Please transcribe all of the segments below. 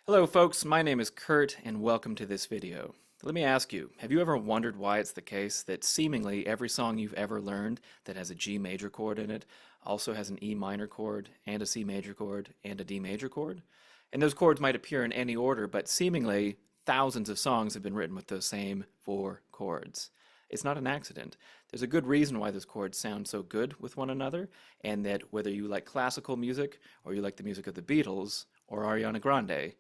Hello folks, my name is Kurt and welcome to this video. Let me ask you, have you ever wondered why it's the case that seemingly every song you've ever learned that has a G major chord in it also has an E minor chord and a C major chord and a D major chord? And those chords might appear in any order, but seemingly thousands of songs have been written with those same four chords. It's not an accident. There's a good reason why those chords sound so good with one another, and that whether you like classical music or you like the music of the Beatles or Ariana Grande,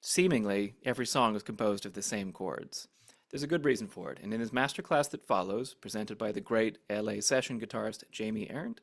seemingly, every song is composed of the same chords. There's a good reason for it, and in his masterclass that follows, presented by the great LA session guitarist Jamey Arent,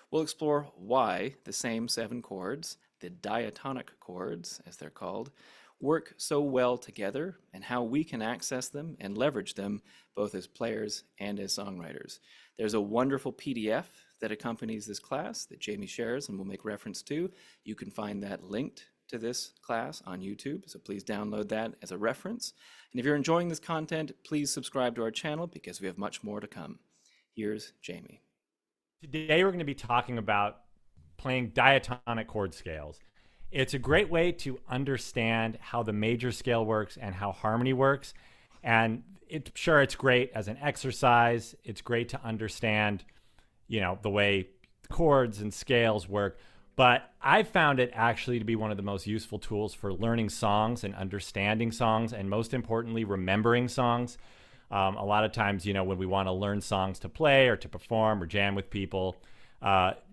we'll explore why the same seven chords, the diatonic chords as they're called, work so well together and how we can access them and leverage them both as players and as songwriters. There's a wonderful PDF that accompanies this class that Jamey shares and will make reference to. You can find that linked to this class on YouTube, so please download that as a reference. And if you're enjoying this content, please subscribe to our channel because we have much more to come. Here's Jamey. Today we're going to be talking about playing diatonic chord scales. It's a great way to understand how the major scale works and how harmony works. And it's great as an exercise. It's great to understand, the way chords and scales work. But I found it actually to be one of the most useful tools for learning songs and understanding songs, and most importantly, remembering songs. A lot of times, when we want to learn songs to play or to perform or jam with people,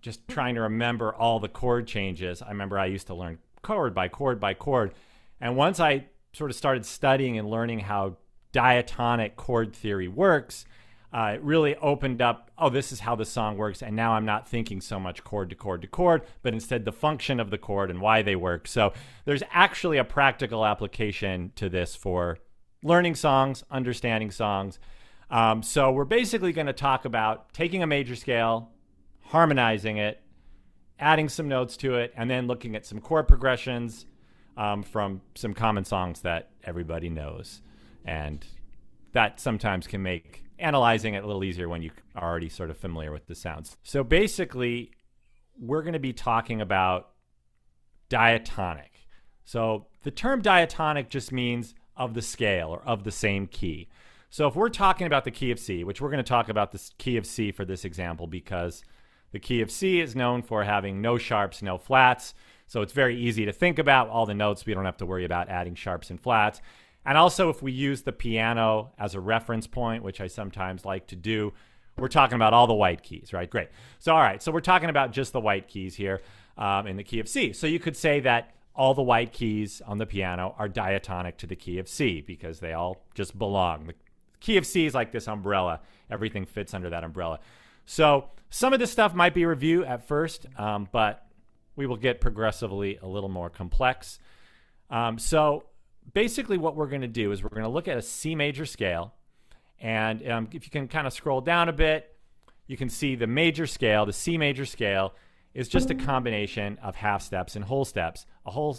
just trying to remember all the chord changes. I remember I used to learn chord by chord by chord. And once I sort of started studying and learning how diatonic chord theory works, it really opened up, this is how the song works. And now I'm not thinking so much chord to chord to chord, but instead the function of the chord and why they work. So there's actually a practical application to this for learning songs, understanding songs. So we're basically going to talk about taking a major scale, harmonizing it, adding some notes to it, and then looking at some chord progressions from some common songs that everybody knows. And that sometimes can make analyzing it a little easier when you are already sort of familiar with the sounds. So basically, we're going to be talking about diatonic. So the term diatonic just means of the scale or of the same key. So if we're talking about the key of C, which we're going to talk about the key of C for this example because the key of C is known for having no sharps, no flats. So it's very easy to think about all the notes. We don't have to worry about adding sharps and flats. And also, if we use the piano as a reference point, which I sometimes like to do, we're talking about all the white keys, right? Great. So, all right. So we're talking about just the white keys here in the key of C. So you could say that all the white keys on the piano are diatonic to the key of C because they all just belong. The key of C is like this umbrella. Everything fits under that umbrella. So some of this stuff might be review at first, but we will get progressively a little more complex. So basically what we're going to do is we're going to look at a C major scale. And if you can kind of scroll down a bit, you can see the major scale, the C major scale, is just a combination of half steps and whole steps. A whole,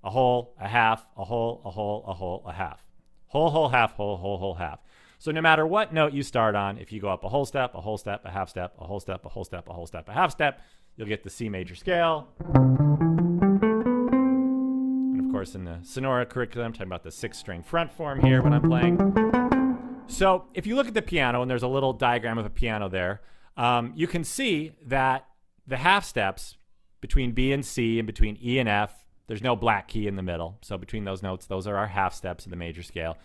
a half, a whole, a whole, a whole, a half. Whole, half, whole, half. So no matter what note you start on, if you go up a whole step, a whole step, a half step, a whole step, a whole step, a whole step, a half step, you'll get the C major scale. Of course, in the Sonora curriculum, I'm talking about the 6-string front form here when I'm playing. So if you look at the piano, and there's a little diagram of a piano there, you can see that the half steps between B and C and between E and F, there's no black key in the middle. So between those notes, those are our half steps of the major scale.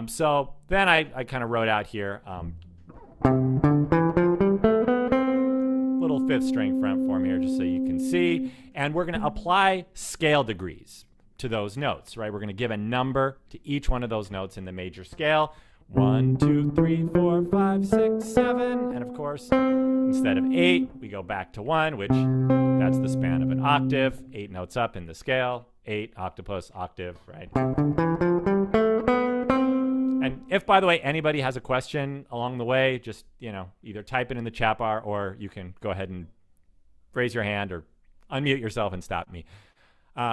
So then I kind of wrote out here little 5th string front form here just so you can see. And we're going to apply scale degrees to those notes, right? We're going to give a number to each one of those notes in the major scale. 1, 2, 3, 4, 5, 6, 7. And of course, instead of 8, we go back to 1, which that's the span of an octave. 8 notes up in the scale. 8, octopus, octave, right? And if, by the way, anybody has a question along the way, just, either type it in the chat bar or you can go ahead and raise your hand or unmute yourself and stop me.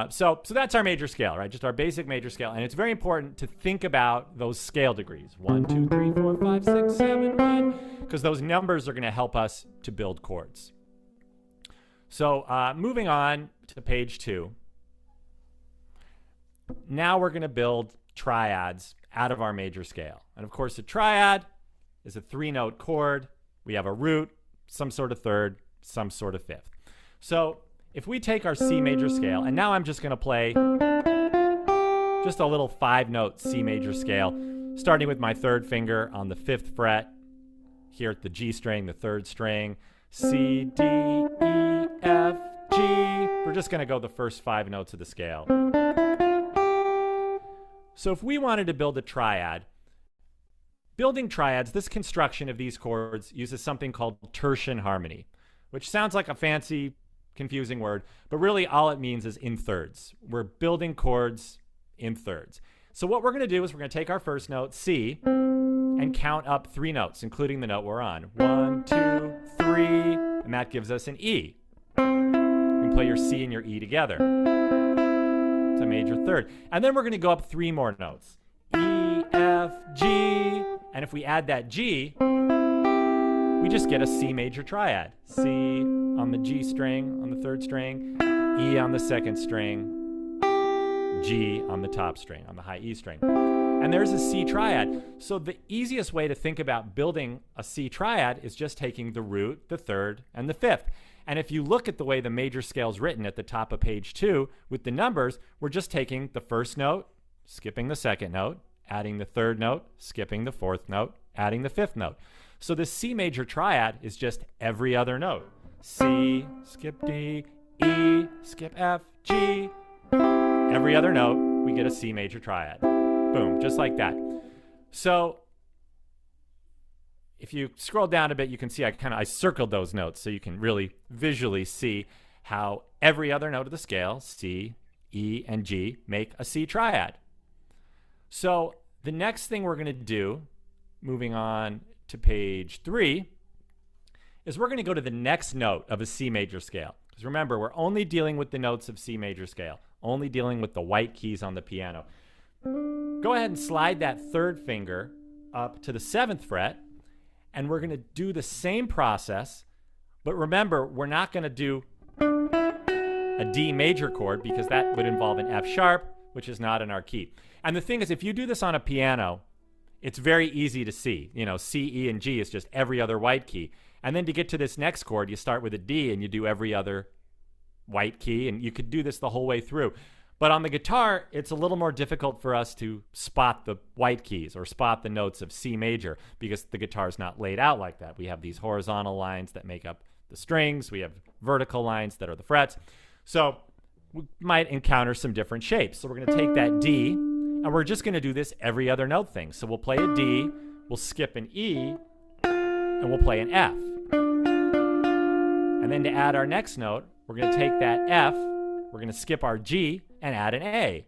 So that's our major scale, right? Just our basic major scale. And it's very important to think about those scale degrees. 1, 2, 3, 4, 5, 6, 7, 1. Because those numbers are going to help us to build chords. So moving on to page 2. now we're going to build triads out of our major scale. And of course, a triad is a 3-note chord. We have a root, some sort of third, some sort of fifth. So if we take our C major scale, and now I'm just going to play just a little 5-note C major scale, starting with my third finger on the 5th fret, here at the G string, the 3rd string, C, D, E, F, G. We're just going to go the first 5 notes of the scale. So if we wanted to build a triad, building triads, this construction of these chords uses something called tertian harmony, which sounds like a fancy, confusing word, but really all it means is in thirds. We're building chords in thirds. So what we're going to do is we're going to take our first note, C, and count up 3 notes, including the note we're on. 1, 2, 3, and that gives us an E. You can play your C and your E together. It's a major third. And then we're going to go up 3 more notes. E, F, G, and if we add that G, we just get a C major triad. C on the G string on the 3rd string, E on the 2nd string, G on the top string, on the high E string. And there's a C triad. So the easiest way to think about building a C triad is just taking the root, the 3rd, and the 5th. And if you look at the way the major scale is written at the top of page 2 with the numbers, we're just taking the 1st note, skipping the 2nd note, adding the 3rd note, skipping the 4th note, adding the 5th note. So the C major triad is just every other note. C, skip D, E, skip F, G. Every other note, we get a C major triad. Boom, just like that. So if you scroll down a bit, you can see I circled those notes so you can really visually see how every other note of the scale, C, E, and G, make a C triad. So the next thing we're going to do, moving on to page 3, is we're going to go to the next note of a C major scale. Because remember, we're only dealing with the notes of C major scale, only dealing with the white keys on the piano. Go ahead and slide that 3rd finger up to the 7th fret, and we're going to do the same process, but remember, we're not going to do a D major chord because that would involve an F sharp, which is not in our key. And the thing is, if you do this on a piano, it's very easy to see. You know, C, E, and G is just every other white key. And then to get to this next chord, you start with a D and you do every other white key, and you could do this the whole way through. But on the guitar, it's a little more difficult for us to spot the white keys or spot the notes of C major because the guitar is not laid out like that. We have these horizontal lines that make up the strings. We have vertical lines that are the frets. So we might encounter some different shapes. So we're going to take that D, and we're just going to do this every other note thing. So we'll play a D, we'll skip an E, and we'll play an F. And then to add our next note, we're going to take that F, we're going to skip our G, and add an A.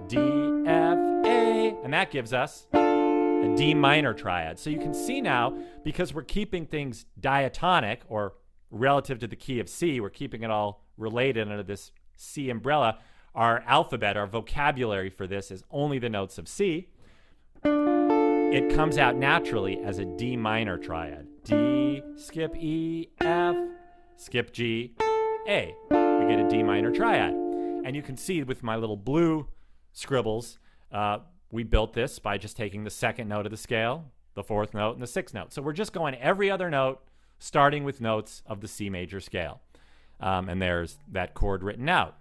D, F, A, and that gives us a D minor triad. So you can see now, because we're keeping things diatonic, or relative to the key of C, we're keeping it all related under this C umbrella. Our alphabet, our vocabulary for this is only the notes of C. It comes out naturally as a D minor triad. D, skip E, F, skip G, A. We get a D minor triad. And you can see with my little blue scribbles, we built this by just taking the 2nd note of the scale, the 4th note, and the 6th note. So we're just going every other note, starting with notes of the C major scale. And there's that chord written out.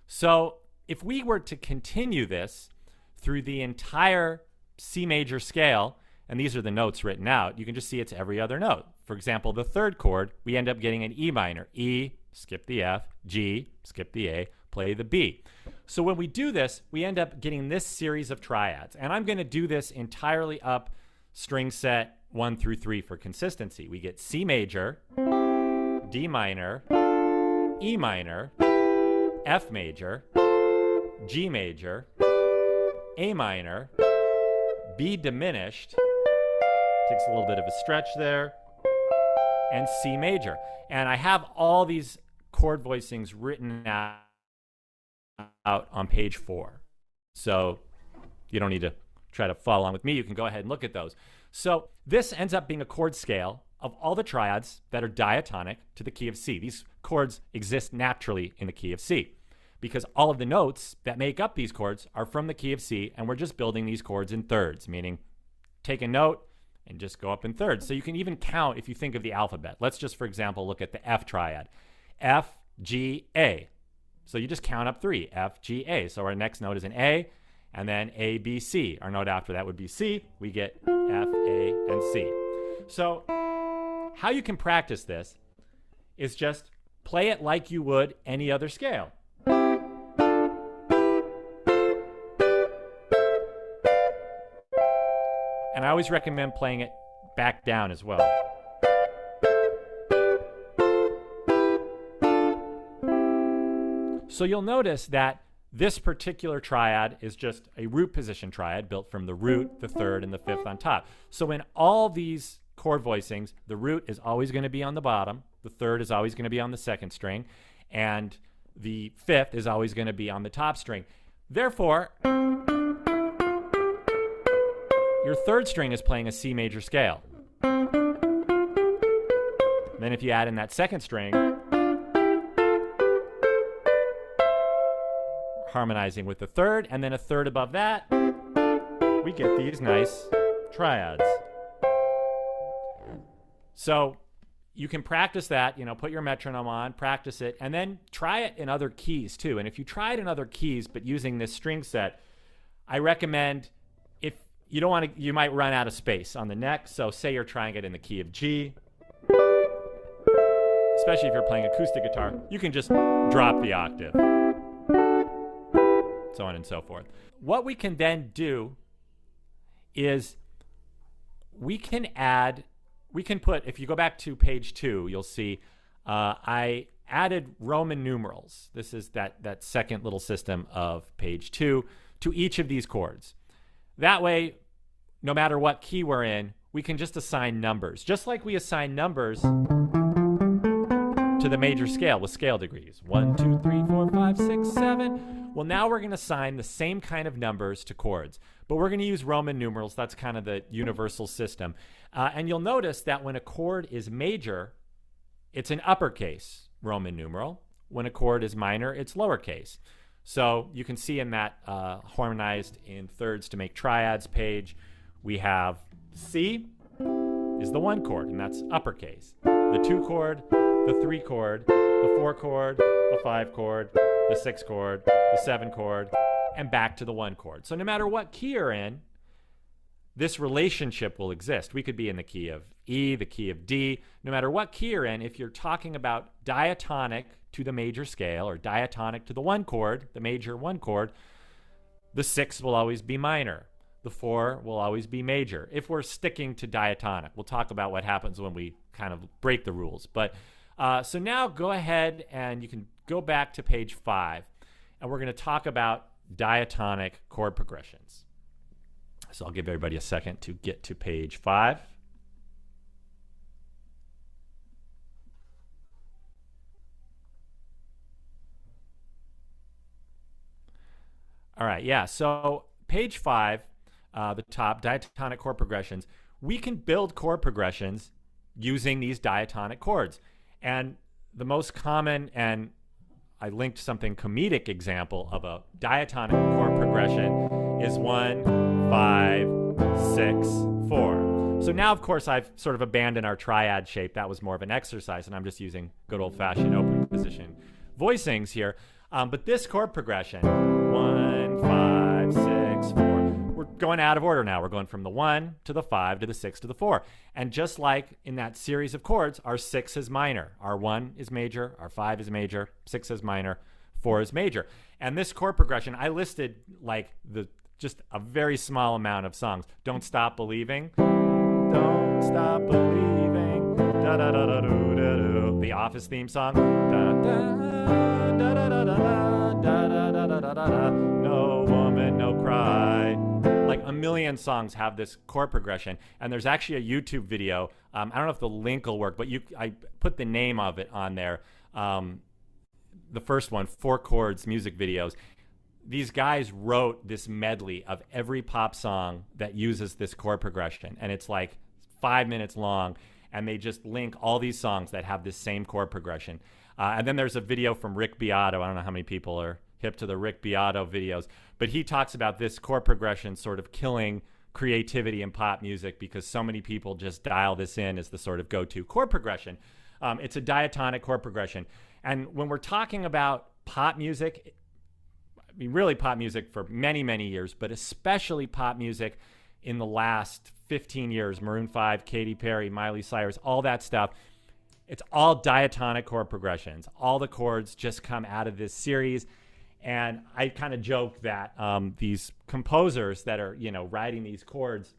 So if we were to continue this through the entire C major scale, and these are the notes written out, you can just see it's every other note. For example, the 3rd chord, we end up getting an E minor. E, skip the F, G, skip the A, play the B. So when we do this, we end up getting this series of triads. And I'm going to do this entirely up string set 1 through 3 for consistency. We get C major, D minor, E minor, F major, G major, A minor, B diminished, takes a little bit of a stretch there, and C major. And I have all these chord voicings written out on page 4. So you don't need to try to follow along with me. You can go ahead and look at those. So this ends up being a chord scale of all the triads that are diatonic to the key of C. These chords exist naturally in the key of C. because all of the notes that make up these chords are from the key of C, and we're just building these chords in thirds, meaning take a note and just go up in thirds. So you can even count if you think of the alphabet. Let's just, for example, look at the F triad. F, G, A. So you just count up 3, F, G, A. So our next note is an A, and then A, B, C. Our note after that would be C. We get F, A, and C. So how you can practice this is just play it like you would any other scale. And I always recommend playing it back down as well. So you'll notice that this particular triad is just a root position triad built from the root, the third, and the fifth on top. So in all these chord voicings, the root is always going to be on the bottom, the third is always going to be on the second string, and the fifth is always going to be on the top string. Therefore, your third string is playing a C major scale. Then if you add in that second string, harmonizing with the third, and then a third above that, we get these nice triads. So you can practice that, put your metronome on, practice it, and then try it in other keys too. And if you try it in other keys, but using this string set, I recommend, if you don't want to, you might run out of space on the neck. So say you're trying it in the key of G, especially if you're playing acoustic guitar, you can just drop the octave, so on and so forth. What we can then do is we can put, if you go back to page 2, you'll see I added Roman numerals. This is that second little system of page 2 to each of these chords. That way, no matter what key we're in, we can just assign numbers, just like we assign numbers to the major scale with scale degrees. 1, 2, 3, 4, 5, 6, 7. Well, now we're going to assign the same kind of numbers to chords, but we're going to use Roman numerals. That's kind of the universal system. And you'll notice that when a chord is major, it's an uppercase Roman numeral. When a chord is minor, it's lowercase. So you can see in that harmonized in thirds to make triads page, we have C is the 1 chord, and that's uppercase. The 2 chord, the 3 chord, the 4 chord, the 5 chord, the 6 chord, the 7 chord, and back to the 1 chord. So no matter what key you're in, this relationship will exist. We could be in the key of E, the key of D. No matter what key you're in, if you're talking about diatonic to the major scale or diatonic to the 1 chord, the major 1 chord, the 6 will always be minor. The 4 will always be major. If we're sticking to diatonic, we'll talk about what happens when we kind of break the rules. But so now go ahead and you can go back to page 5, and we're going to talk about diatonic chord progressions. So I'll give everybody a second to get to page 5. All right, yeah, so page 5, the top, diatonic chord progressions. We can build chord progressions using these diatonic chords. And the most common, and I linked something comedic example of a diatonic chord progression is 1, 5, 6, 4. So now, of course, I've sort of abandoned our triad shape. That was more of an exercise, and I'm just using good old-fashioned open position voicings here. But this chord progression, 1, 5, 6, 4, we're going out of order now. We're going from the 1 to the 5 to the 6 to the 4. And just like in that series of chords, our 6 is minor. Our 1 is major. Our 5 is major. 6 is minor. 4 is major. And this chord progression, I listed like just a very small amount of songs. Don't Stop Believing. Don't Stop Believing. Da da da da do da do. The Office theme song. Da da da da da da da da da da da. No Woman, No Cry. Like a million songs have this chord progression, and there's actually a YouTube video. I don't know if the link will work, but I put the name of it on there. The first one, 4 Chords music videos. These guys wrote this medley of every pop song that uses this chord progression, and it's like 5 minutes long, and they just link all these songs that have this same chord progression. And then there's a video from Rick Beato. I don't know how many people are hip to the Rick Beato videos, but he talks about this chord progression sort of killing creativity in pop music because so many people just dial this in as the sort of go-to chord progression. It's a diatonic chord progression. And when we're talking about pop music, I mean, really pop music for many, many years, but especially pop music in the last 15 years, Maroon 5, Katy Perry, Miley Cyrus, all that stuff, it's all diatonic chord progressions. All the chords just come out of this series. And I kind of joke that these composers that are, writing these chords,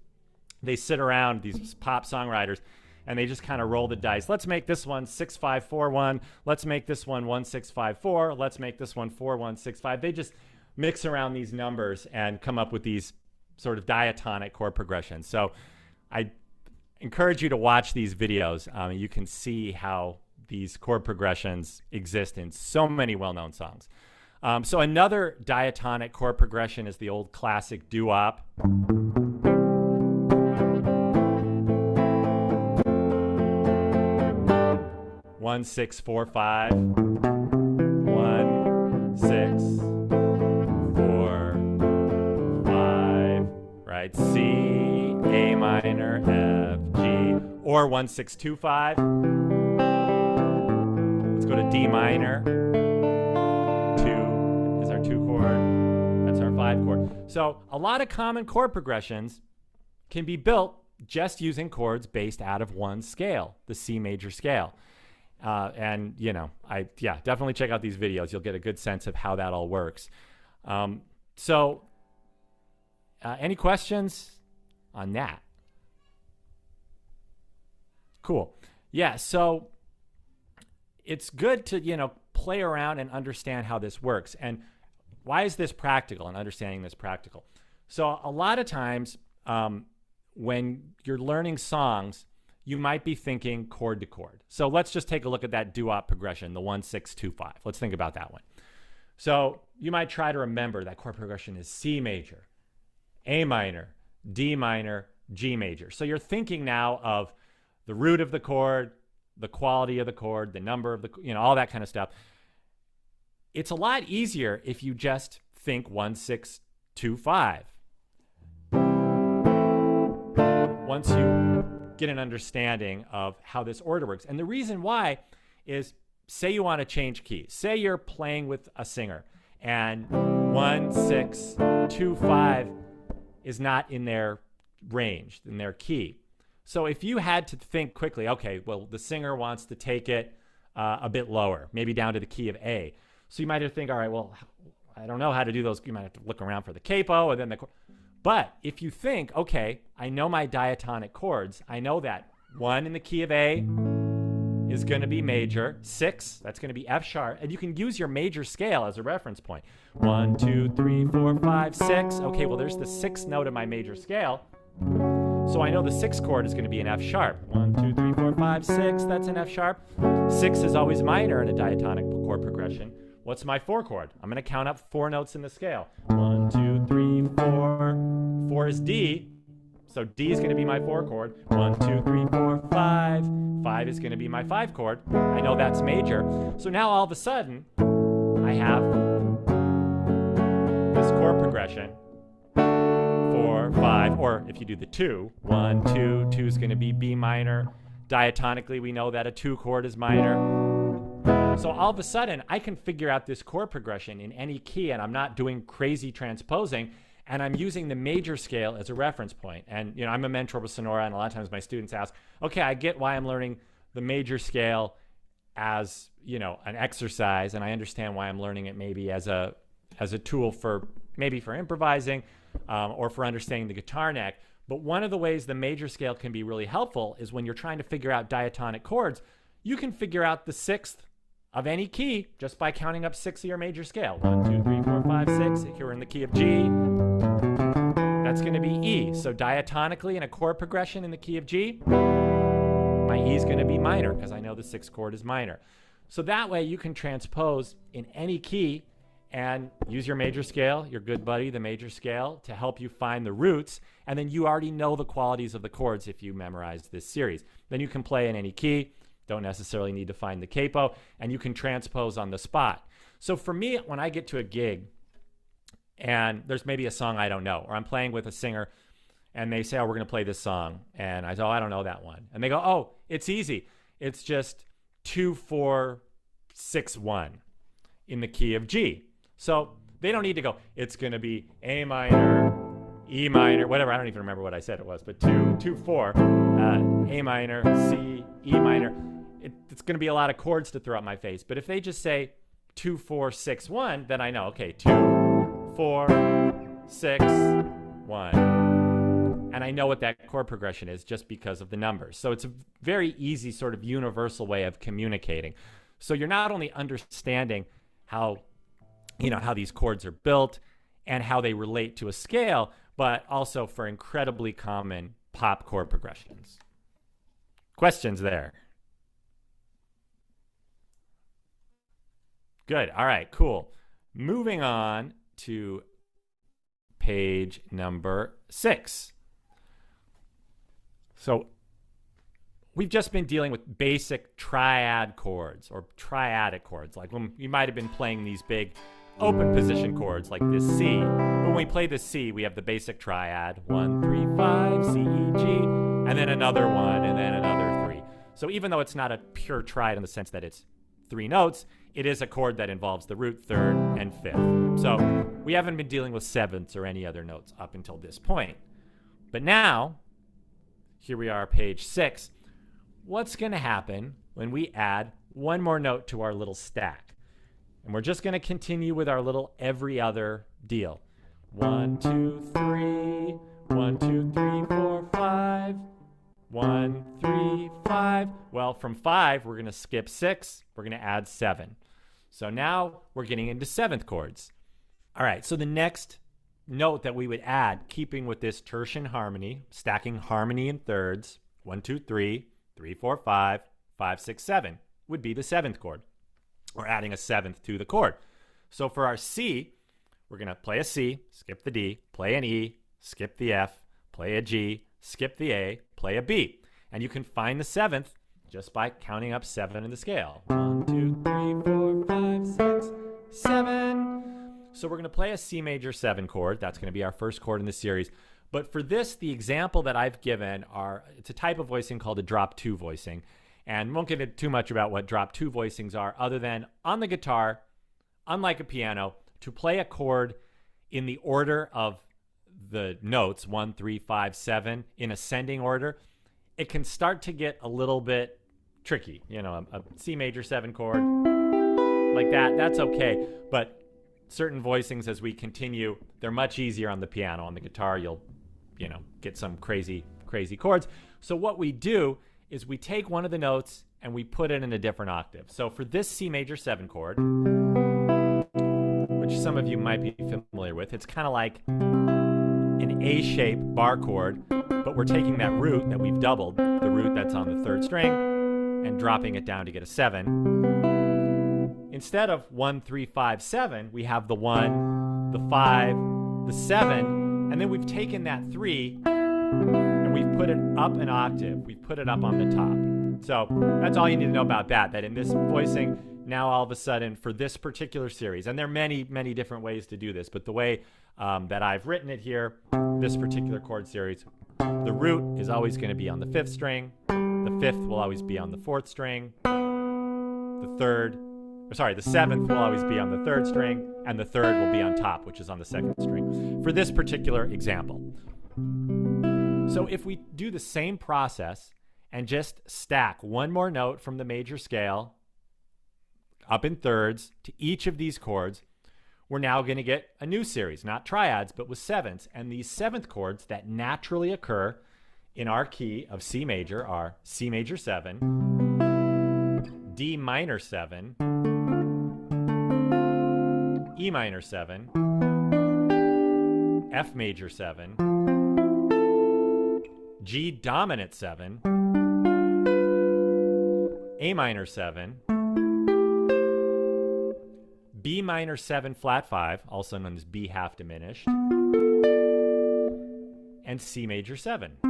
they sit around, these pop songwriters, and they just kind of roll the dice. Let's make this one 6-5-4-1. Let's make this one 1-6-5-4. Let's make this one 4-1-6-5. They just mix around these numbers and come up with these sort of diatonic chord progressions. So I encourage you to watch these videos. You can see how these chord progressions exist in so many well-known songs. So another diatonic chord progression is the old classic doo-wop. 1 6 4 5 1 6 4 5, right? C, A minor, F, G, or 1 6 2 5. Let's go to D minor. 2 is our 2 chord. That's our 5 chord. So a lot of common chord progressions can be built just using chords based out of one scale, the C major scale. And definitely check out these videos. You'll get a good sense of how that all works. Any questions on that? Cool. Yeah, so it's good to, play around and understand how this works. And why is this practical and understanding this practical? So a lot of times when you're learning songs, you might be thinking chord to chord. So let's just take a look at that doo-wop progression, the 1 6 2 5. Let's think about that one. So you might try to remember that chord progression is C major, A minor, D minor, G major. So you're thinking now of the root of the chord, the quality of the chord, the number of the, all that kind of stuff. It's a lot easier if you just think 1 6 2 5. Once you get an understanding of how this order works. And the reason why is, say you want to change keys. Say you're playing with a singer and 1 6 2 5 is not in their range, in their key. So if you had to think quickly, okay, well, the singer wants to take it a bit lower, maybe down to the key of A. So you might have to think, all right, well, I don't know how to do those. You might have to look around for the capo and then the chord. But if you think, okay, I know my diatonic chords, I know that 1 in the key of A is going to be major, 6, that's going to be F sharp, and you can use your major scale as a reference point. 1, 2, 3, 4, 5, 6. Okay, well, there's the 6th note of my major scale. So I know the 6th chord is going to be an F sharp. 1, 2, 3, 4, 5, 6, that's an F sharp. 6 is always minor in a diatonic chord progression. What's my 4 chord? I'm going to count up 4 notes in the scale. 1, 2, 3, 4. 4 is D. So D is going to be my 4 chord. 1, 2, 3, 4, 5. 5 is going to be my 5 chord. I know that's major. So now all of a sudden, I have this chord progression. 4, 5, or if you do the 2, 1, 2, 2 is going to be B minor. Diatonically, we know that a 2 chord is minor. So all of a sudden, I can figure out this chord progression in any key, and I'm not doing crazy transposing, and I'm using the major scale as a reference point. And I'm a mentor with Sonora, and a lot of times my students ask, okay, I get why I'm learning the major scale as an exercise, and I understand why I'm learning it maybe as a tool for improvising or for understanding the guitar neck. But one of the ways the major scale can be really helpful is when you're trying to figure out diatonic chords, you can figure out the 6th of any key just by counting up 6 of your major scale. 1, 2, 3, 4, 5, 6. If you're in the key of G, that's going to be E. So diatonically in a chord progression in the key of G, my E is going to be minor because I know the 6th chord is minor. So that way you can transpose in any key and use your major scale, your good buddy, the major scale, to help you find the roots. And then you already know the qualities of the chords if you memorize this series. Then you can play in any key. Don't necessarily need to find the capo, and you can transpose on the spot. So for me, when I get to a gig and there's maybe a song I don't know, or I'm playing with a singer and they say, oh, we're going to play this song. And I say, oh, I don't know that one. And they go, oh, it's easy. It's just 2, 4, 6, 1 in the key of G. So they don't need to go, it's going to be A minor, E minor, whatever. I don't even remember what I said it was, but 2, 2, 4, A minor, C, E minor. It's going to be a lot of chords to throw at my face. But if they just say 2, 4, 6, 1, then I know, okay, 2, 4, 6, 1. And I know what that chord progression is just because of the numbers. So it's a very easy sort of universal way of communicating. So you're not only understanding how these chords are built and how they relate to a scale, but also for incredibly common pop chord progressions. Questions there? Good. All right, cool. Moving on to page number 6. So we've just been dealing with basic triad chords or triadic chords. Like when you might have been playing these big open position chords like this C. But when we play this C, we have the basic triad, 1, 3, 5, C, E, G, and then another 1, and then another 3. So even though it's not a pure triad in the sense that it's 3 notes, it is a chord that involves the root, third, and fifth. So we haven't been dealing with sevenths or any other notes up until this point. But now, here we are, page 6. What's going to happen when we add one more note to our little stack? And we're just going to continue with our little every other deal. 1, 2, 3, 1, 2, 3, 4, 5. 1, 3, 5. Well, from 5, we're going to skip 6. We're going to add 7. So now we're getting into 7th chords. All right, so the next note that we would add, keeping with this tertian harmony, stacking harmony in thirds, 1, 2, 3, 3, 4, 5, 5, 6, 7, would be the 7th chord. We're adding a 7th to the chord. So for our C, we're going to play a C, skip the D, play an E, skip the F, play a G, skip the A, play a B. And you can find the 7th just by counting up 7 in the scale. 1, 2, 3, 4, 5, 6, 7. So we're going to play a C major 7 chord. That's going to be our first chord in the series. But for this, the example that I've given it's a type of voicing called a drop 2 voicing. And won't get into too much about what drop 2 voicings are other than on the guitar, unlike a piano, to play a chord in the order of the notes, 1, 3, 5, 7, in ascending order, it can start to get a little bit tricky. A C major 7 chord like that, that's okay. But certain voicings, as we continue, they're much easier on the piano. On the guitar, you'll get some crazy chords. So what we do is we take one of the notes and we put it in a different octave. So for this C major 7 chord, which some of you might be familiar with, it's kind of like an A-shaped bar chord, but we're taking that root that we've doubled, the root that's on the 3rd string, and dropping it down to get a 7. Instead of 1, 3, 5, 7, we have the 1, the 5, the 7, and then we've taken that 3 and we've put it up an octave. We've put it up on the top. So that's all you need to know about that in this voicing, now all of a sudden for this particular series, and there are many, many different ways to do this, but the way that I've written it here, this particular chord series, the root is always going to be on the 5th string, the 5th will always be on the 4th string, the 7th will always be on the 3rd string, and the 3rd will be on top, which is on the 2nd string, for this particular example. So if we do the same process and just stack one more note from the major scale up in thirds to each of these chords, we're now going to get a new series, not triads, but with 7ths. And these 7th chords that naturally occur in our key of C major are C major 7, D minor 7, E minor 7, F major 7, G dominant 7, A minor 7, B minor 7 flat 5, also known as B half diminished, and C major 7. We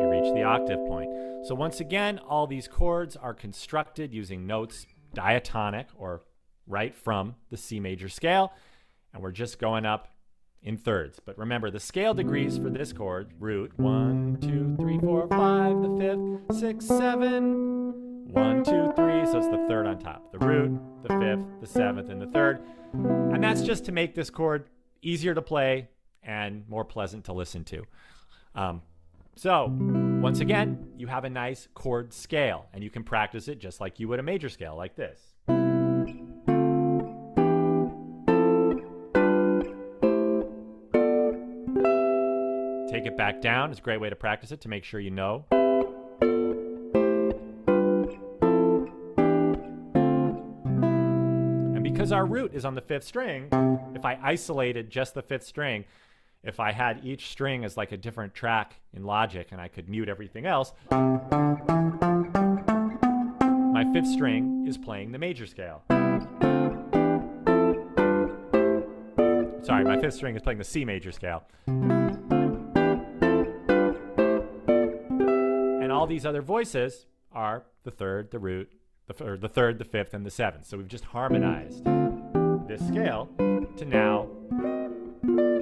reach the octave point. So once again, all these chords are constructed using notes diatonic or right from the C major scale, and we're just going up in thirds. But remember, the scale degrees for this chord, root, 1, 2, 3, 4, 5, the 5th, 6, 7, 1, 2, 3, so it's the third on top. The root, the 5th, the 7th, and the 3rd. And that's just to make this chord easier to play and more pleasant to listen to. So, once again, you have a nice chord scale, and you can practice it just like you would a major scale, like this. Take it back down. It's a great way to practice it to make sure you know. And because our root is on the 5th string, if I isolated just the 5th string, if I had each string as like a different track in Logic and I could mute everything else, my 5th string is playing the major scale. Sorry, my 5th string is playing the C major scale. And all these other voices are the 3rd, the root, the 3rd, the 5th, and the 7th. So we've just harmonized this scale to now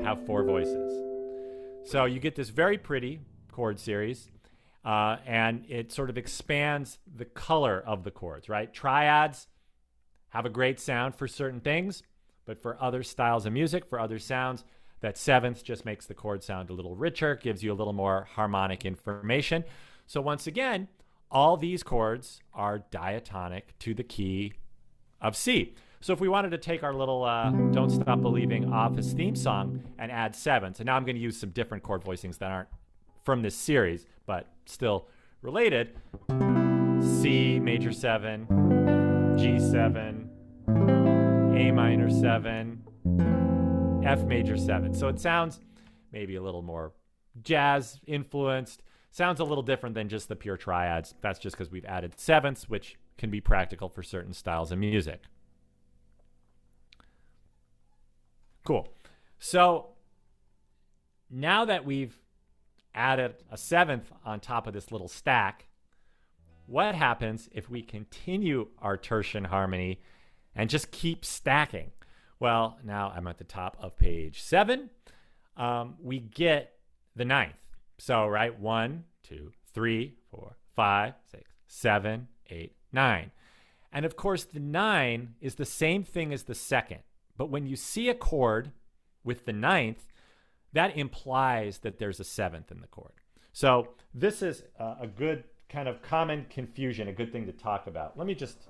have 4 voices. So you get this very pretty chord series, and it sort of expands the color of the chords, right? Triads have a great sound for certain things, but for other styles of music, for other sounds, that 7th just makes the chord sound a little richer, gives you a little more harmonic information. So once again, all these chords are diatonic to the key of C. So if we wanted to take our little Don't Stop Believing Office theme song and add 7ths, and now I'm going to use some different chord voicings that aren't from this series, but still related. C major 7, G7, A minor 7, F major 7. So it sounds maybe a little more jazz influenced, sounds a little different than just the pure triads. That's just because we've added 7ths, which can be practical for certain styles of music. Cool. So now that we've added a 7th on top of this little stack, what happens if we continue our tertian harmony and just keep stacking? Well, now I'm at the top of page 7. We get the 9th. So, right, 1, 2, 3, 4, 5, 6, 7, 8, 9. And of course, the 9 is the same thing as the 2nd. But when you see a chord with the 9th, that implies that there's a 7th in the chord. So this is a good kind of common confusion, a good thing to talk about. Let me just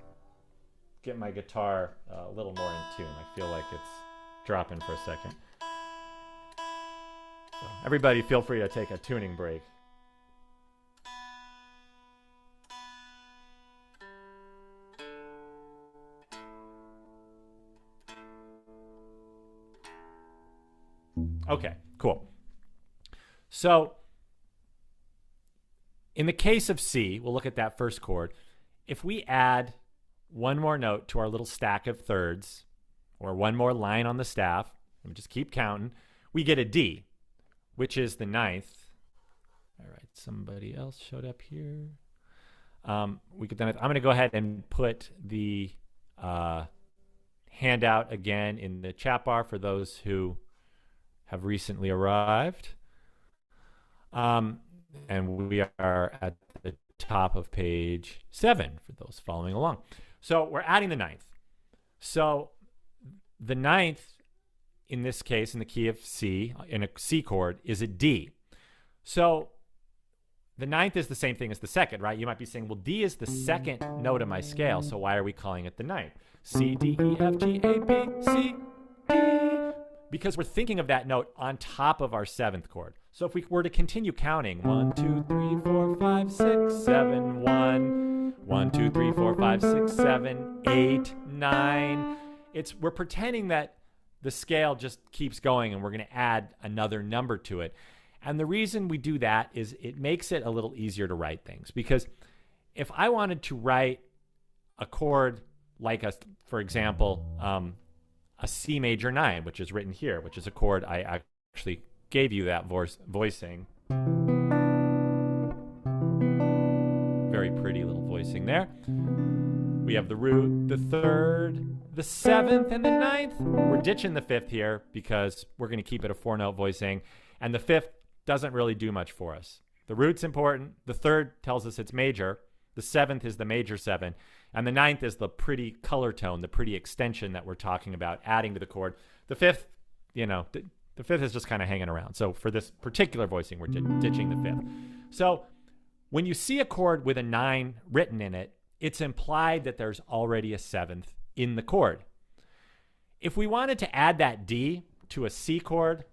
get my guitar a little more in tune. I feel like it's dropping for a second. So everybody feel free to take a tuning break. Okay, cool. So in the case of C, we'll look at that first chord. If we add one more note to our little stack of thirds, or one more line on the staff, and just keep counting, we get a D, which is the 9th. All right, somebody else showed up here. We get the 9th. I'm going to go ahead and put the handout again in the chat bar for those who have recently arrived. And we are at the top of page 7 for those following along. So we're adding the 9th. So the 9th, in this case, in the key of C, in a C chord, is a D. So the 9th is the same thing as the 2nd, right? You might be saying, well, D is the 2nd note of my scale, so why are we calling it the 9th? C, D, E, F, G, A, B, C, D. Because we're thinking of that note on top of our 7th chord. So if we were to continue counting, 1, 2, 3, 4, 5, 6, 7, 1, 1, 2, 3, 4, 5, 6, 7, 8, 9. We're pretending that the scale just keeps going and we're going to add another number to it. And the reason we do that is it makes it a little easier to write things. Because if I wanted to write a chord like, for example, a C major 9, which is written here, which is a chord I actually gave you that voicing. Very pretty little voicing there. We have the root, the 3rd, the 7th and the 9th, we're ditching the 5th here because we're going to keep it a 4-note voicing. And the 5th doesn't really do much for us. The root's important. The 3rd tells us it's major. The 7th is the major 7. And the 9th is the pretty color tone, the pretty extension that we're talking about adding to the chord. The 5th, the 5th is just kind of hanging around. So for this particular voicing, we're ditching the 5th. So when you see a chord with a 9 written in it, it's implied that there's already a 7th in the chord. If we wanted to add that D to a C chord,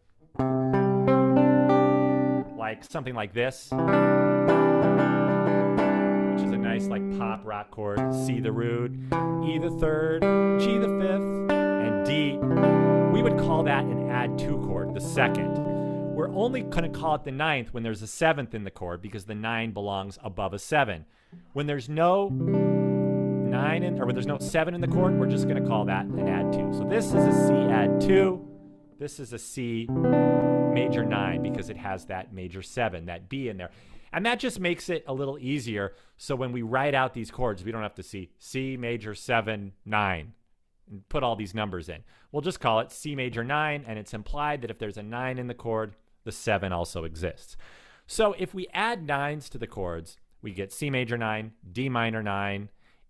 like something like this, which is a nice like pop rock chord, C the root, E the 3rd, G the 5th, and D, we would call that an add 2 chord, the 2nd. We're only going to call it the 9th when there's a 7th in the chord because the 9 belongs above a 7. When there's no 9 in, or when there's no 7 in the chord, we're just going to call that an add 2. So this is a C add 2. This is a C major 9 because it has that major 7, that B in there. And that just makes it a little easier. So when we write out these chords, we don't have to see C major 7, 9 and put all these numbers in. We'll just call it C major 9, and it's implied that if there's a 9 in the chord, the 7 also exists. So if we add 9s to the chords, we get C major 9, D minor 9,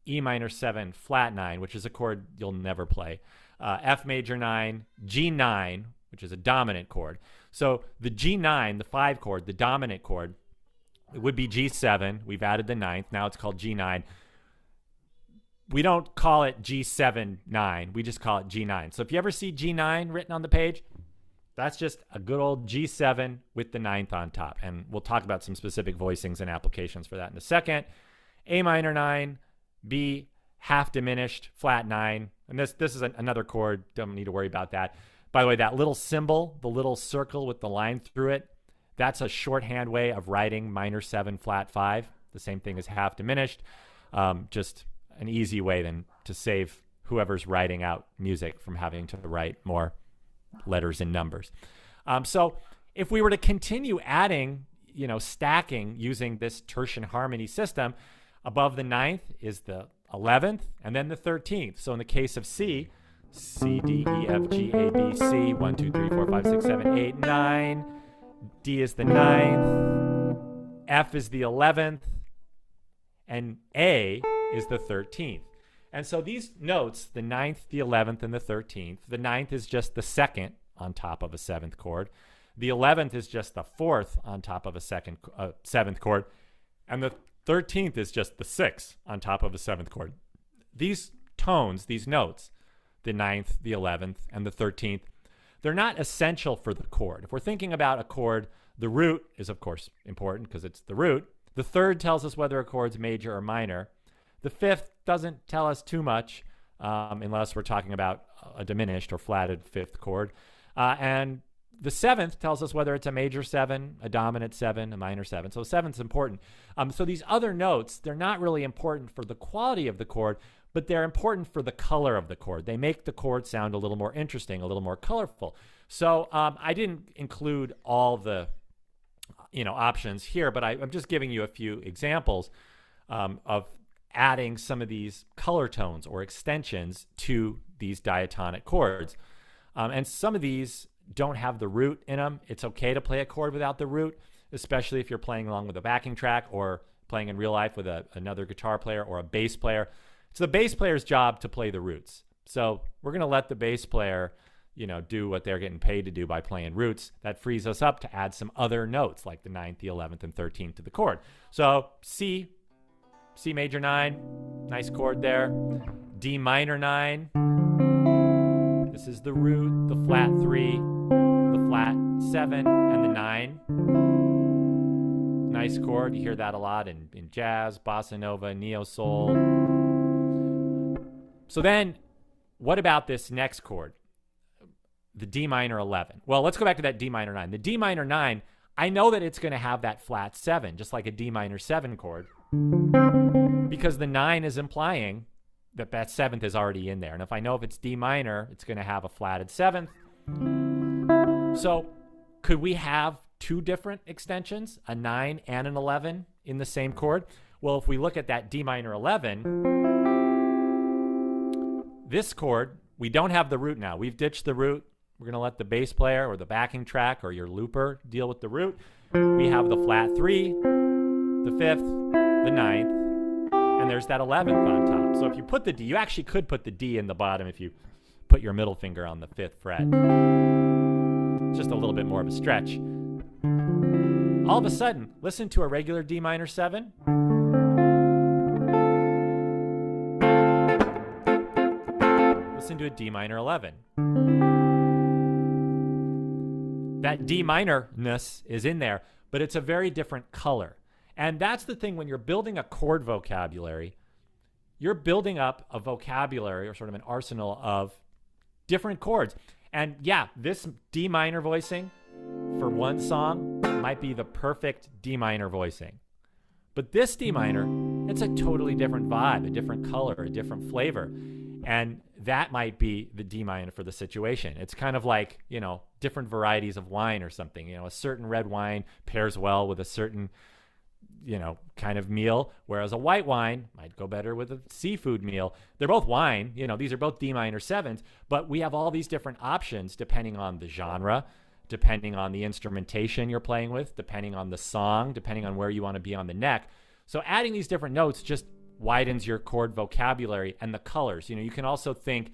E minor 7, flat 9, which is a chord you'll never play, F major 9, G9, which is a dominant chord. So the G9, the 5 chord, the dominant chord, it would be G7. We've added the 9th. Now it's called G9. We don't call it G7, 9. We just call it G9. So if you ever see G9 written on the page, that's just a good old G7 with the 9th on top. And we'll talk about some specific voicings and applications for that in a second. A minor 9, B half diminished, flat 9. And this is another chord. Don't need to worry about that. By the way, that little symbol, the little circle with the line through it, that's a shorthand way of writing minor 7, flat 5. The same thing as half diminished. Just an easy way then to save whoever's writing out music from having to write more letters and numbers. So if we were to continue adding, stacking using this tertian harmony system, above the 9th is the 11th and then the 13th. So in the case of C, C, D, E, F, G, A, B, C, 1, 2, 3, 4, 5, 6, 7, 8, 9. D is the 9th. F is the 11th. And A is the 13th. And so these notes, the 9th, the 11th, and the 13th, the 9th is just the 2nd on top of a 7th chord. The 11th is just the 4th on top of a 7th chord. And the 13th is just the 6th on top of a 7th chord. These tones, these notes, the 9th, the 11th, and the 13th, they're not essential for the chord. If we're thinking about a chord, the root is, of course, important because it's the root. The 3rd tells us whether a chord's major or minor. The 5th doesn't tell us too much unless we're talking about a diminished or flatted 5th chord. And the 7th tells us whether it's a major 7, a dominant 7, a minor 7. So 7th's important. So these other notes, they're not really important for the quality of the chord, but they're important for the color of the chord. They make the chord sound a little more interesting, a little more colorful. So I didn't include all the options here, but I'm just giving you a few examples of adding some of these color tones or extensions to these diatonic chords. And some of these don't have the root in them. It's okay to play a chord without the root, especially if you're playing along with a backing track or playing in real life with another guitar player or a bass player. It's the bass player's job to play the roots. So we're going to let the bass player, do what they're getting paid to do by playing roots. That frees us up to add some other notes like the 9th, the 11th, and 13th to the chord. So C major 9, nice chord there. D minor 9, this is the root, the flat 3, the flat 7, and the 9. Nice chord. You hear that a lot in jazz, bossa nova, neo-soul. So then, what about this next chord? The D minor 11. Well, let's go back to that D minor 9. The D minor 9, I know that it's going to have that flat 7, just like a D minor 7 chord, because the 9 is implying that 7th is already in there. And if I know if it's D minor, it's going to have a flatted 7th. So could we have two different extensions, a 9 and an 11 in the same chord? Well, if we look at that D minor 11, this chord, we don't have the root now. We've ditched the root. We're going to let the bass player or the backing track or your looper deal with the root. We have the flat 3, the 5th, the 9th, and there's that 11th on top. So if you put the D, you actually could put the D in the bottom if you put your middle finger on the 5th fret. It's just a little bit more of a stretch. All of a sudden, listen to a regular D minor 7. Listen to a D minor 11. That D minorness is in there, but it's a very different color. And that's the thing when you're building a chord vocabulary, you're building up a vocabulary or sort of an arsenal of different chords. And yeah, this D minor voicing for one song might be the perfect D minor voicing. But this D minor, it's a totally different vibe, a different color, a different flavor. And that might be the D minor for the situation. It's kind of like, you know, different varieties of wine or something. You know, a certain red wine pairs well with a certain, you know, kind of meal, whereas a white wine might go better with a seafood meal. They're both wine, you know, these are both D minor 7s, but we have all these different options depending on the genre, depending on the instrumentation you're playing with, depending on the song, depending on where you want to be on the neck. So adding these different notes just widens your chord vocabulary and the colors. You know, you can also think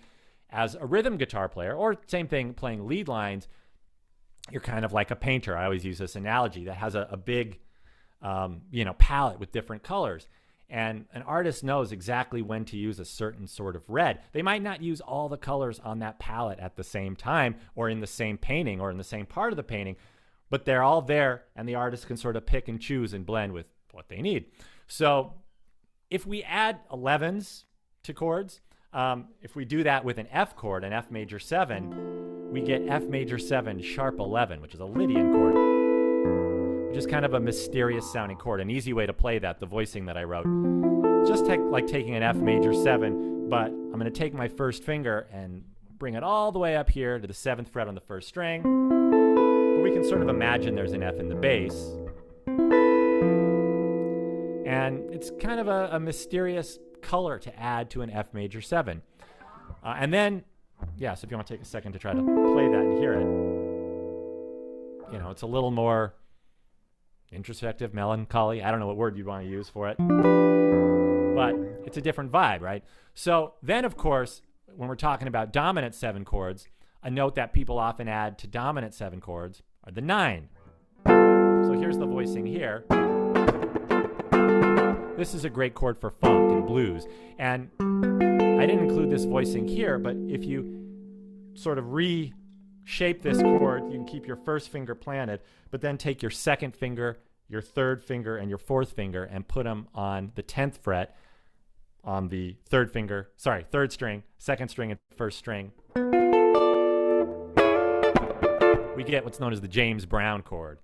as a rhythm guitar player, or same thing playing lead lines, you're kind of like a painter. I always use this analogy that has a big, you know, palette with different colors. And an artist knows exactly when to use a certain sort of red. They might not use all the colors on that palette at the same time or in the same painting or in the same part of the painting, but they're all there and the artist can sort of pick and choose and blend with what they need. So if we add 11s to chords, if we do that with an F chord, an F major 7, we get F major 7 sharp 11, which is a Lydian chord, which is kind of a mysterious sounding chord. An easy way to play that, the voicing that I wrote, just like taking an F major 7, but I'm going to take my first finger and bring it all the way up here to the 7th fret on the first string. But we can sort of imagine there's an F in the bass. And it's kind of a mysterious color to add to an F major 7. And then, yeah, so if you want to take a second to try to play that and hear it, you know, it's a little more introspective, melancholy. I don't know what word you'd want to use for it, but it's a different vibe, right? So then, of course, when we're talking about dominant 7 chords, a note that people often add to dominant 7 chords are the 9. So here's the voicing here. This is a great chord for funk and blues. And I didn't include this voicing here, but if you sort of reshape this chord, you can keep your first finger planted, but then take your second finger, your third finger, and your fourth finger and put them on the 10th fret on the third string, second string, and first string. We get what's known as the James Brown chord,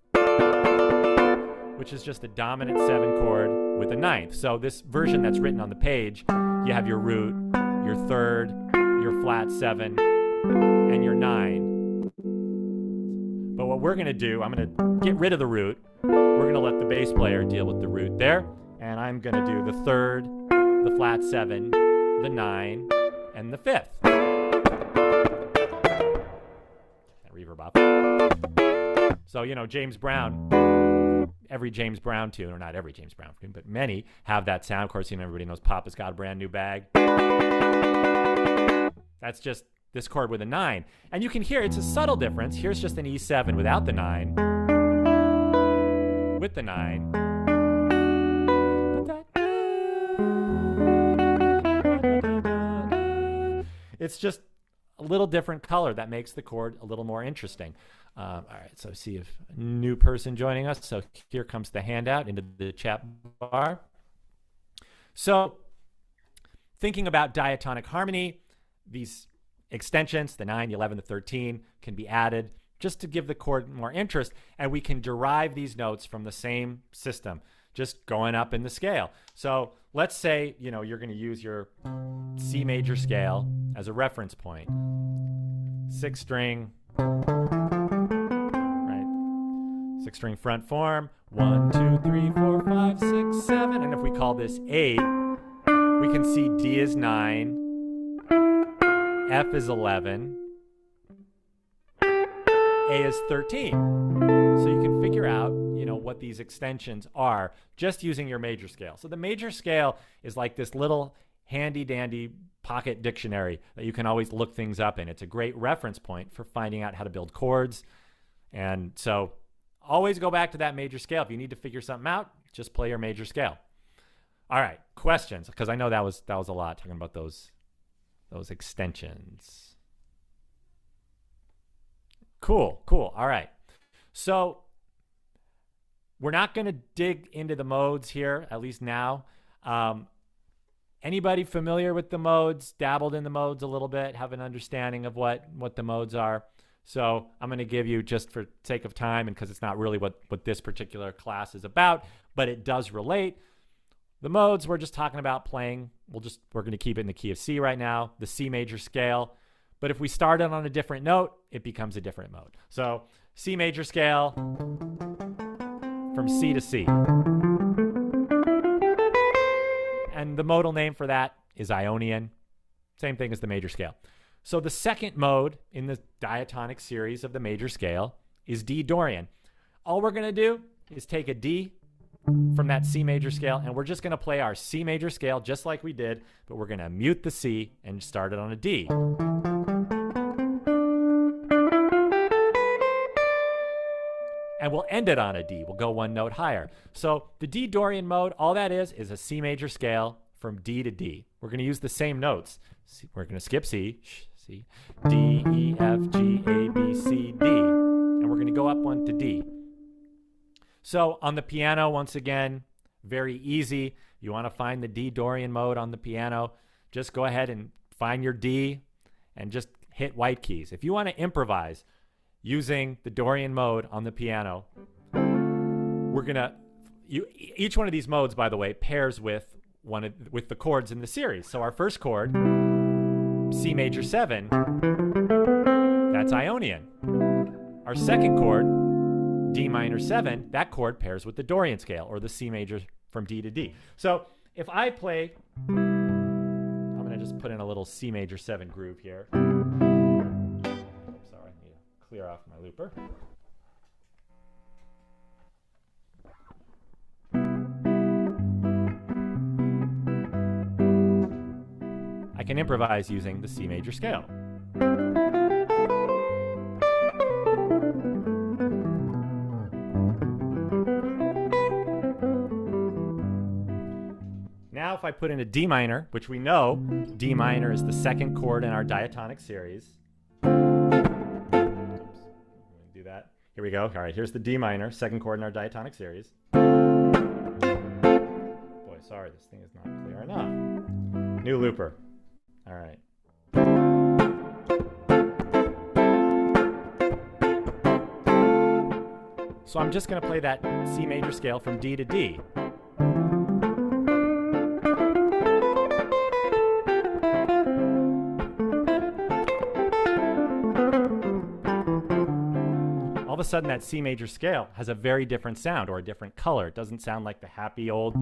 which is just a dominant 7 chord with a 9th. So this version that's written on the page, you have your root, your third, your flat 7, and your 9. But what we're going to do, I'm going to get rid of the root. We're going to let the bass player deal with the root there. And I'm going to do the third, the flat 7, the 9, and the 5th. That reverb off. So, you know, James Brown, every James Brown tune, or not every James Brown tune, but many have that sound. Of course, you know, everybody knows Papa's Got a Brand New Bag. That's just this chord with a 9. And you can hear it's a subtle difference. Here's just an E7 without the 9. With the 9. It's just a little different color that makes the chord a little more interesting. All right, so see if a new person joining us. So here comes the handout into the chat bar. So thinking about diatonic harmony, these extensions, the 9, the 11, the 13, can be added just to give the chord more interest, and we can derive these notes from the same system, just going up in the scale. So let's say, you know, you're going to use your C major scale as a reference point. 6 string, right? 6 string front form, 1, 2, 3, 4, 5, 6, 7. And if we call this 8, we can see D is 9, F is 11, A is 13. So you can figure out, what these extensions are just using your major scale. So the major scale is like this little handy dandy pocket dictionary that you can always look things up in. It's a great reference point for finding out how to build chords. And so always go back to that major scale. If you need to figure something out, just play your major scale. All right, questions, because I know that was a lot talking about those extensions. Cool. All right. So we're not going to dig into the modes here, at least now. Anybody familiar with the modes, dabbled in the modes a little bit, have an understanding of what the modes are? So I'm going to give you, just for sake of time and because it's not really what this particular class is about, but it does relate. The modes, we're just talking about playing. We're going to keep it in the key of C right now, the C major scale. But if we started on a different note, it becomes a different mode. So C major scale from C to C. And the modal name for that is Ionian. Same thing as the major scale. So the second mode in the diatonic series of the major scale is D Dorian. All we're going to do is take a D from that C major scale, and we're just going to play our C major scale just like we did, but we're going to mute the C and start it on a D. And we'll end it on a D. We'll go one note higher. So the D Dorian mode, all that is a C major scale from D to D. We're going to use the same notes. We're going to skip C, C, D, E, F, G, A, B, C, D. And we're going to go up one to D. So on the piano, once again, very easy. You want to find the D Dorian mode on the piano, just go ahead and find your D and just hit white keys. If you want to improvise using the Dorian mode on the piano, we're going to, each one of these modes, by the way, pairs with the chords in the series. So our first chord, C major 7, that's Ionian. Our second chord, D minor 7, that chord pairs with the Dorian scale, or the C major from D to D. So if I play, I'm going to just put in a little C major 7 groove here. Sorry, I need to clear off my looper. I can improvise using the C major scale. Now if I put in a D minor, which we know D minor is the second chord in our diatonic series. Oops, do that. Here we go. All right, here's the D minor, second chord in our diatonic series. Boy, sorry, this thing is not clear enough. New looper. All right. So I'm just going to play that C major scale from D to D. All of a sudden that C major scale has a very different sound or a different color. It doesn't sound like the happy old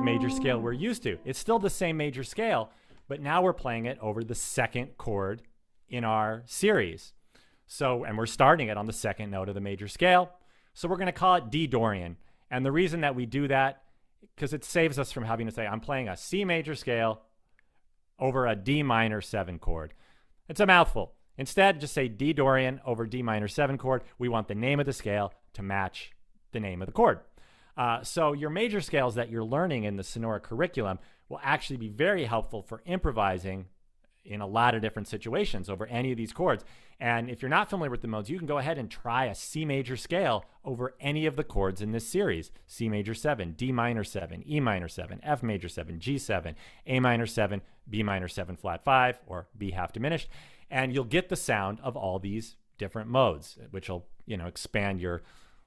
major scale we're used to. It's still the same major scale, but now we're playing it over the second chord in our series. So, and we're starting it on the second note of the major scale. So we're going to call it D Dorian. And the reason that we do that, because it saves us from having to say, I'm playing a C major scale over a D minor 7 chord. It's a mouthful. Instead, just say D Dorian over D minor 7 chord. We want the name of the scale to match the name of the chord. So your major scales that you're learning in the Sonora curriculum will actually be very helpful for improvising in a lot of different situations over any of these chords. And if you're not familiar with the modes, you can go ahead and try a C major scale over any of the chords in this series. C major 7, D minor 7, E minor 7, F major 7, G7, A minor 7, B minor 7 flat 5, or B half diminished. And you'll get the sound of all these different modes, which will, expand your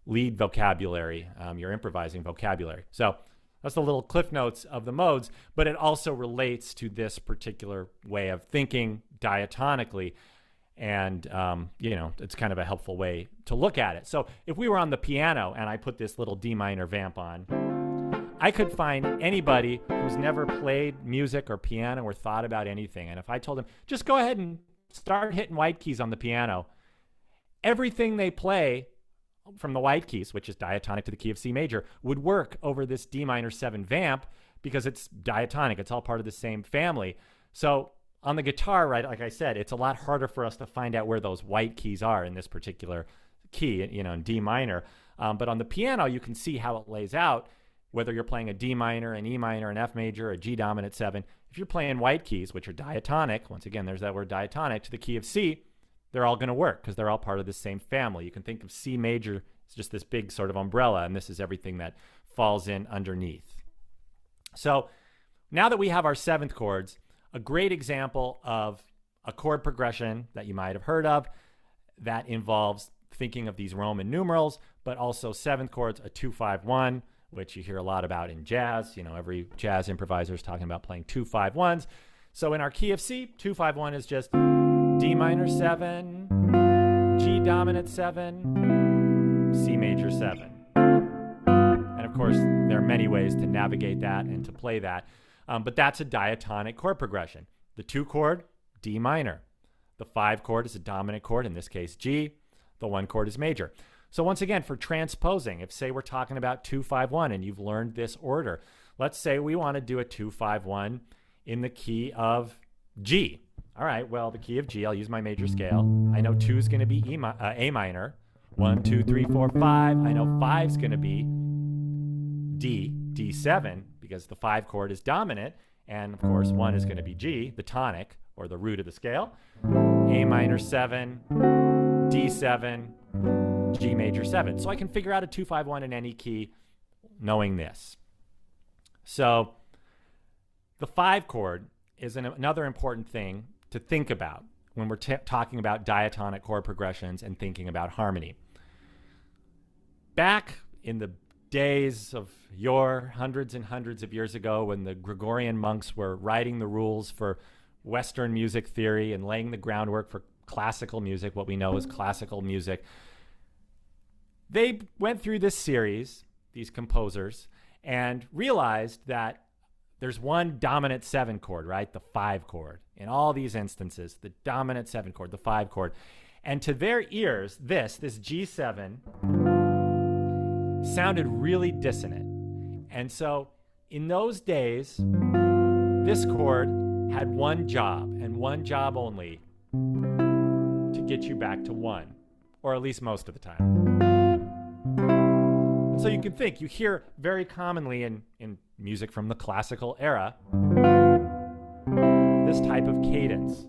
lead vocabulary, your improvising vocabulary. So that's the little cliff notes of the modes, but it also relates to this particular way of thinking diatonically. And, it's kind of a helpful way to look at it. So if we were on the piano and I put this little D minor vamp on, I could find anybody who's never played music or piano or thought about anything. And if I told them, just go ahead and start hitting white keys on the piano, everything they play from the white keys, which is diatonic to the key of C major, would work over this D minor 7 vamp because it's diatonic. It's all part of the same family. So on the guitar, right, like I said, it's a lot harder for us to find out where those white keys are in this particular key, in D minor. But on the piano, you can see how it lays out, whether you're playing a D minor, an E minor, an F major, a G dominant 7. If you're playing white keys, which are diatonic, once again, there's that word diatonic, to the key of C, they're all going to work because they're all part of the same family. You can think of C major as just this big sort of umbrella, and this is everything that falls in underneath. So now that we have our 7th chords, a great example of a chord progression that you might have heard of that involves thinking of these Roman numerals, but also 7th chords, a 2-5-1, which you hear a lot about in jazz. Every jazz improviser is talking about playing 2-5-1s. So in our key of C, 2-5-1 is just D minor 7, G dominant 7, C major 7. And of course, there are many ways to navigate that and to play that. But that's a diatonic chord progression. The 2 chord, D minor. The 5 chord is a dominant chord, in this case G. The 1 chord is major. So once again, for transposing, if say we're talking about 2-5-1 and you've learned this order, let's say we want to do a 2-5-1 in the key of G. All right, well, the key of G, I'll use my major scale. I know 2 is going to be A minor. 1, 2, 3, 4, 5. I know 5 is going to be D7, because the 5 chord is dominant. And of course, 1 is going to be G, the tonic, or the root of the scale. A minor 7, D7, G major 7. So I can figure out a 2-5-1 in any key knowing this. So the 5 chord is another important thing to think about when we're talking about diatonic chord progressions and thinking about harmony. Back in the days of yore, hundreds and hundreds of years ago, when the Gregorian monks were writing the rules for Western music theory and laying the groundwork for classical music, what we know as classical music, they went through this series, these composers, and realized that there's one dominant 7 chord, right? The 5 chord. In all these instances, the dominant 7 chord, the 5 chord. And to their ears, this G7 sounded really dissonant. And so in those days, this chord had one job and one job only, to get you back to 1, or at least most of the time. And so you can think, you hear very commonly in music from the classical era, this type of cadence.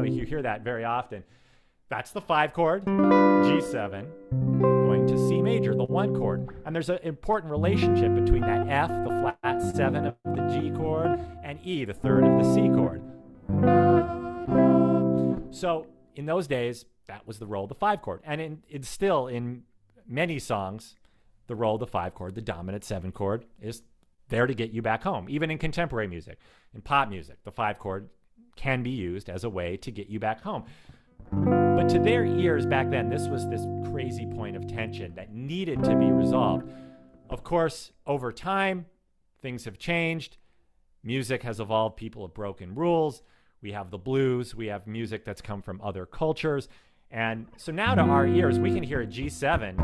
You hear that very often. That's the 5 chord, G7, going to C major, the 1 chord. And there's an important relationship between that F, the flat 7 of the G chord, and E, the 3rd of the C chord. So in those days, that was the role of the 5 chord. And it's still in many songs, the role of the 5 chord, the dominant 7 chord, is there to get you back home. Even in contemporary music, in pop music, the 5 chord can be used as a way to get you back home. But to their ears back then, this was this crazy point of tension that needed to be resolved. Of course, over time, things have changed. Music has evolved. People have broken rules. We have the blues. We have music that's come from other cultures. And so now to our ears, we can hear a G7.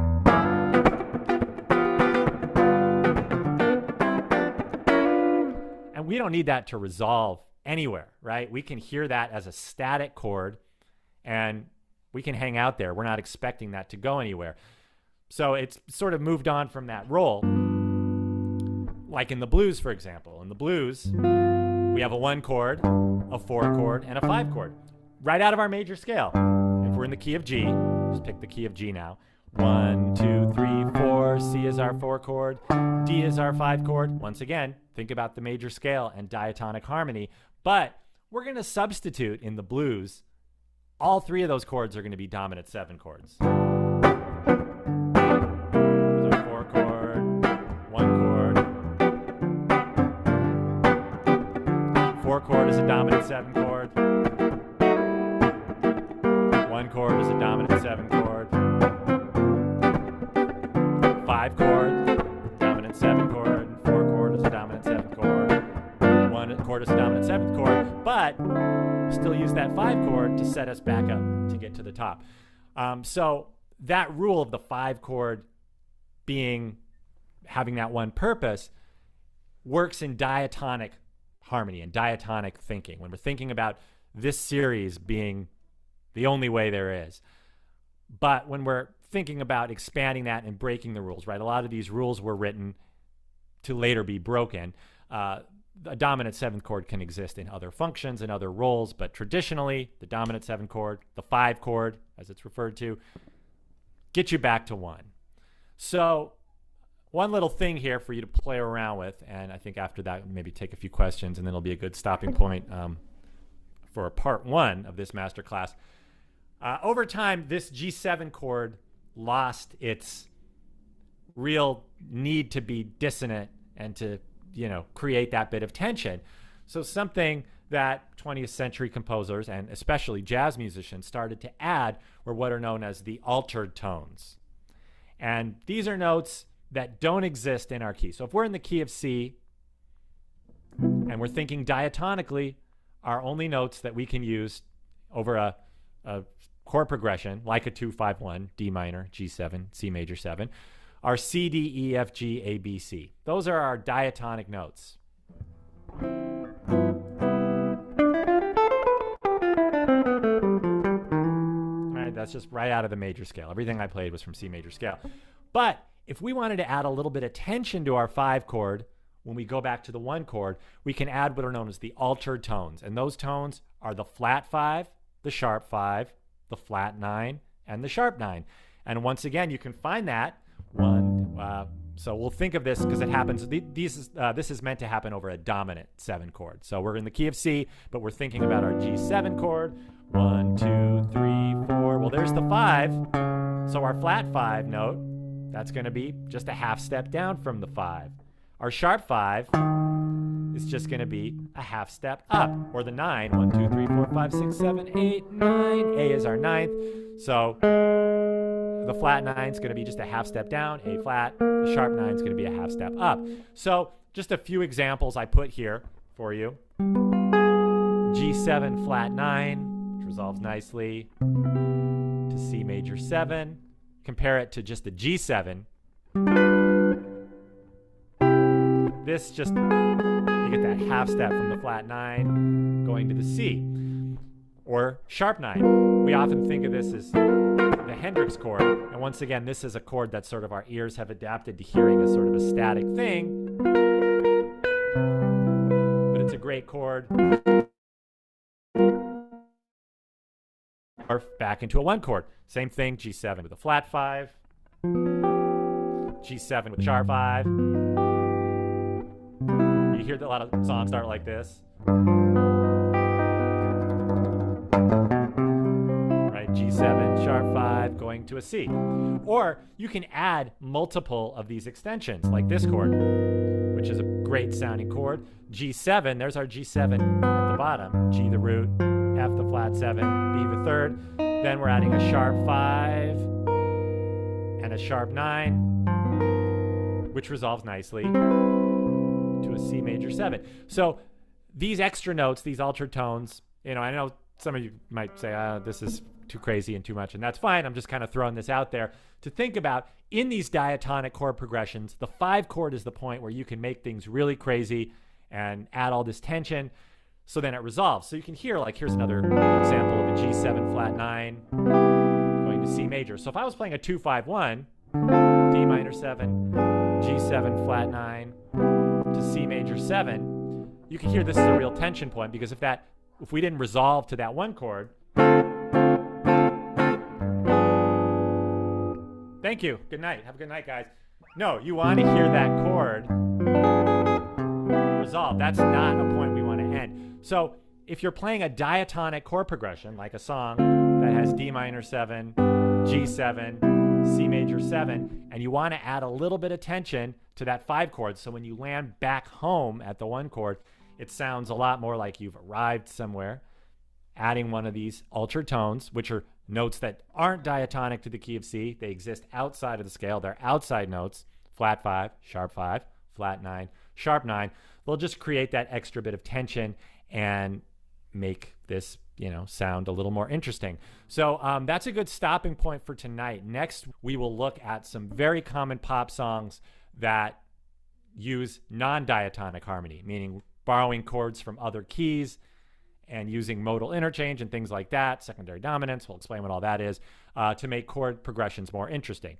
And we don't need that to resolve anywhere, right? We can hear that as a static chord, and we can hang out there. We're not expecting that to go anywhere. So it's sort of moved on from that role. Like in the blues, for example. In the blues, we have a 1 chord, a 4 chord, and a 5 chord, right out of our major scale. If we're in the key of G, just pick the key of G now. 1, 2, 3, 4, C is our 4 chord, D is our 5 chord. Once again, think about the major scale and diatonic harmony. But we're going to substitute in the blues. All 3 of those chords are going to be dominant 7 chords. There's our 4 chord, 1 chord. 4 chord is a dominant 7 chord. 1 chord is a dominant 7 chord. use that 5 chord to set us back up to get to the top. So that rule of the 5 chord having that one purpose works in diatonic harmony and diatonic thinking, when we're thinking about this series being the only way there is. But when we're thinking about expanding that and breaking the rules, right? A lot of these rules were written to later be broken. A dominant 7th chord can exist in other functions and other roles, but traditionally, the dominant 7 chord, the 5 chord, as it's referred to, get you back to 1. So one little thing here for you to play around with, and I think after that, maybe take a few questions, and then it'll be a good stopping point for part 1 of this masterclass. Over time, this G7 chord lost its real need to be dissonant and to, create that bit of tension. So something that 20th century composers and especially jazz musicians started to add were what are known as the altered tones. And these are notes that don't exist in our key. So if we're in the key of C and we're thinking diatonically, our only notes that we can use over a chord progression, like a 2-5-1, D minor, G7, C major 7, are C, D, E, F, G, A, B, C. Those are our diatonic notes. All right, that's just right out of the major scale. Everything I played was from C major scale. But if we wanted to add a little bit of tension to our 5 chord, when we go back to the 1 chord, we can add what are known as the altered tones. And those tones are the flat 5, the sharp 5, the flat 9, and the sharp 9. And once again, you can find that so we'll think of this because it happens. This is meant to happen over a dominant 7 chord. So we're in the key of C, but we're thinking about our G7 chord. 1, 2, 3, 4. Well, there's the 5. So our flat 5 note, that's going to be just a half step down from the 5. Our sharp 5 is just going to be a half step up, or the 9. 1, 2, 3, 4, 5, 6, 7, 8, 9. A is our 9th. So the flat 9 is going to be just a half step down, A flat. The sharp 9 is going to be a half step up. So just a few examples I put here for you. G7 flat 9, which resolves nicely to C major 7. Compare it to just the G7. This just, you get that half step from the flat 9 going to the C. Or sharp 9. We often think of this as the Hendrix chord. And once again, this is a chord that sort of our ears have adapted to hearing as sort of a static thing. But it's a great chord. Or back into a 1 chord. Same thing, G7 with a flat 5. G7 with a sharp 5. You hear that a lot of songs start like this. G7, sharp 5, going to a C. Or you can add multiple of these extensions, like this chord, which is a great sounding chord. G7, there's our G7 at the bottom. G the root, F the flat 7, B the 3rd. Then we're adding a sharp 5 and a sharp 9, which resolves nicely to a C major 7. So these extra notes, these altered tones, I know some of you might say, this is too crazy and too much, and that's fine. I'm just kind of throwing this out there to think about. In these diatonic chord progressions, the 5 chord is the point where you can make things really crazy and add all this tension, so then it resolves. So you can hear, like, here's another example of a G7 flat 9 going to C major. So if I was playing a 2-5-1, D minor 7, G7 flat 9 to C major 7, you can hear this is a real tension point, because if we didn't resolve to that 1 chord. Thank you. Good night. Have a good night, guys. No, you want to hear that chord resolve. That's not a point we want to end. So if you're playing a diatonic chord progression, like a song that has D minor 7, G7, C major 7, and you want to add a little bit of tension to that 5 chord, so when you land back home at the 1 chord, it sounds a lot more like you've arrived somewhere. Adding one of these altered tones, which are notes that aren't diatonic to the key of C. They exist outside of the scale. They're outside notes. Flat 5, sharp 5, flat 9, sharp 9. They'll just create that extra bit of tension and make this sound a little more interesting. So that's a good stopping point for tonight. Next, we will look at some very common pop songs that use non-diatonic harmony, meaning borrowing chords from other keys and using modal interchange and things like that, secondary dominance, we'll explain what all that is, to make chord progressions more interesting.